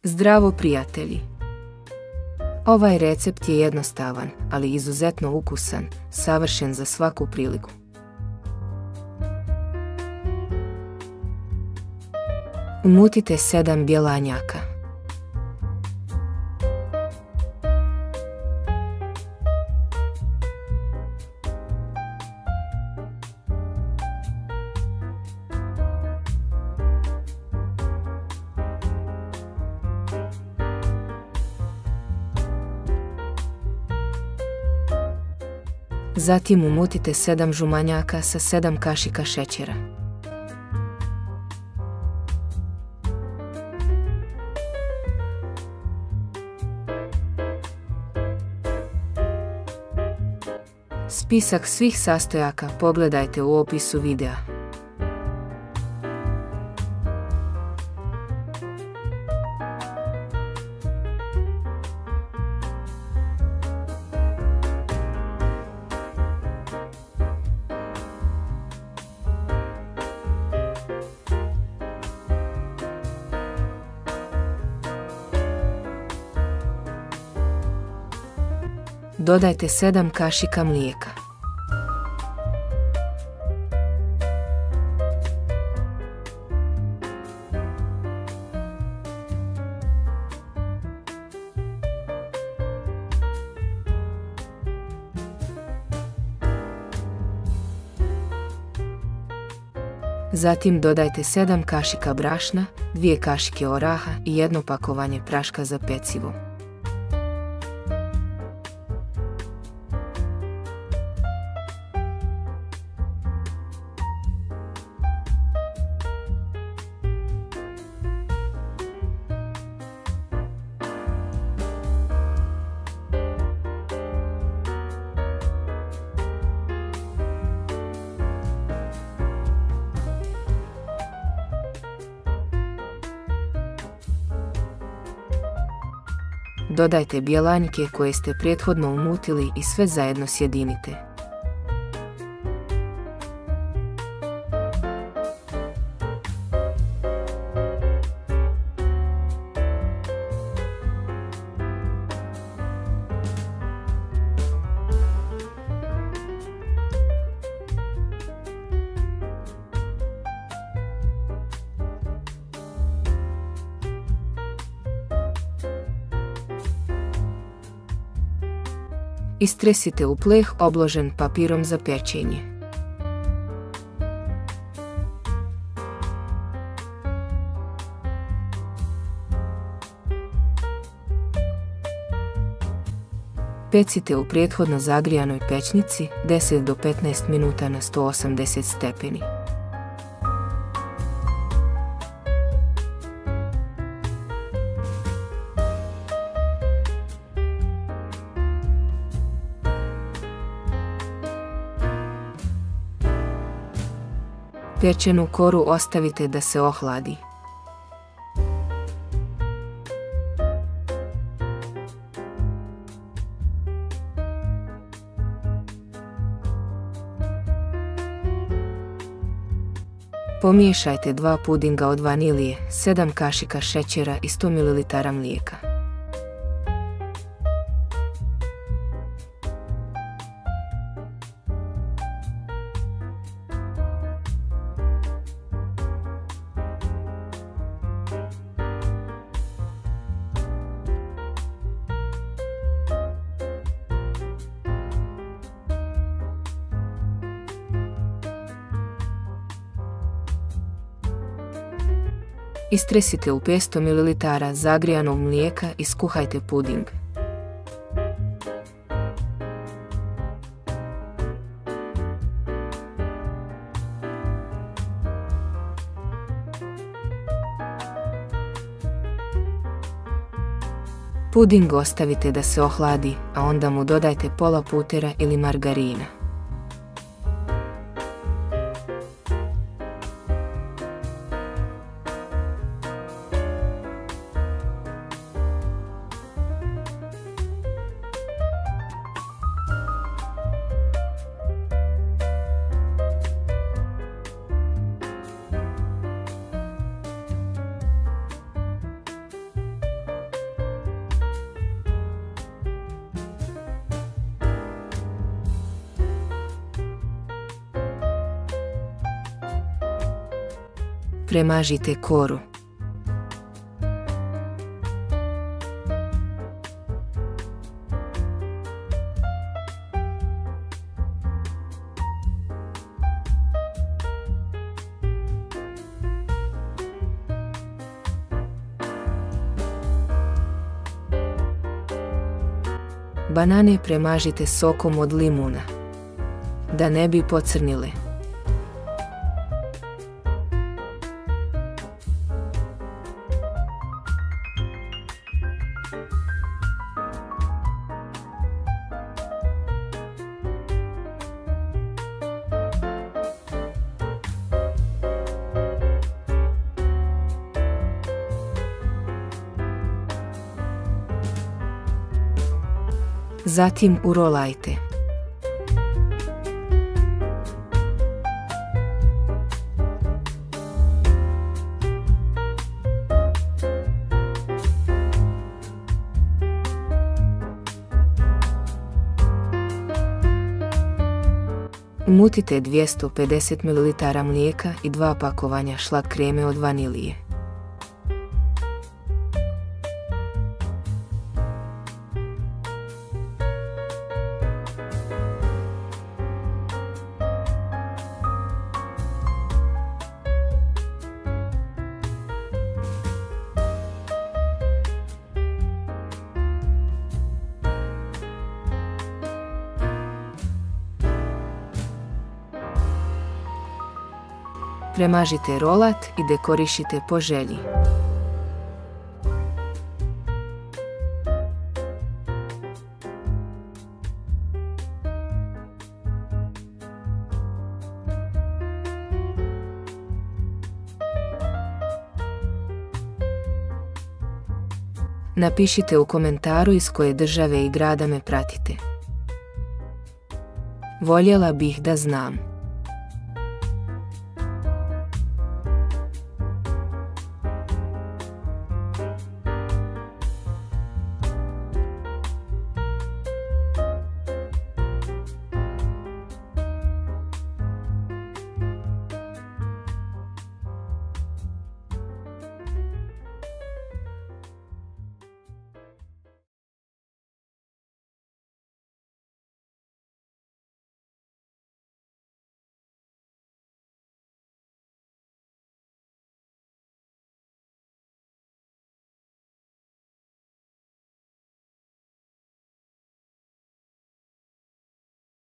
Zdravo prijatelji! Ovaj recept je jednostavan, ali izuzetno ukusan, savršen za svaku priliku. Umutite 7 bjelanjaka. Zatim umutite 7 žumanjaka sa 7 kašika šećera. Spisak svih sastojaka pogledajte u opisu videa. Dodajte 7 kašika mlijeka. Zatim dodajte 7 kašika brašna, 2 kašike oraha i 1 pakovanje praška za pecivo. Dodajte bjelanjke koje ste prethodno umutili i sve zajedno sjedinite. Istresite u pleh obložen papirom za pečenje. Pecite u prethodno zagrijanoj pećnici 10 do 15 minuta na 180 stepeni. Pečenu koru ostavite da se ohladi. Pomiješajte 2 pudinga od vanilije, 7 kašika šećera i 100 ml mlijeka. Istresite u 500 ml zagrijanog mlijeka i skuhajte puding. Puding ostavite da se ohladi, a onda mu dodajte pola putera ili margarina. Premažite koru. Banane premažite sokom od limuna, da ne bi pocrnile. Zatim urolajte. Umutite 250 ml mlijeka i 2 pakovanja šlag kreme od vanilije. Premažite rolat i dekorišite po želji. Napišite u komentaru iz koje države i grada me pratite. Voljela bih da znam.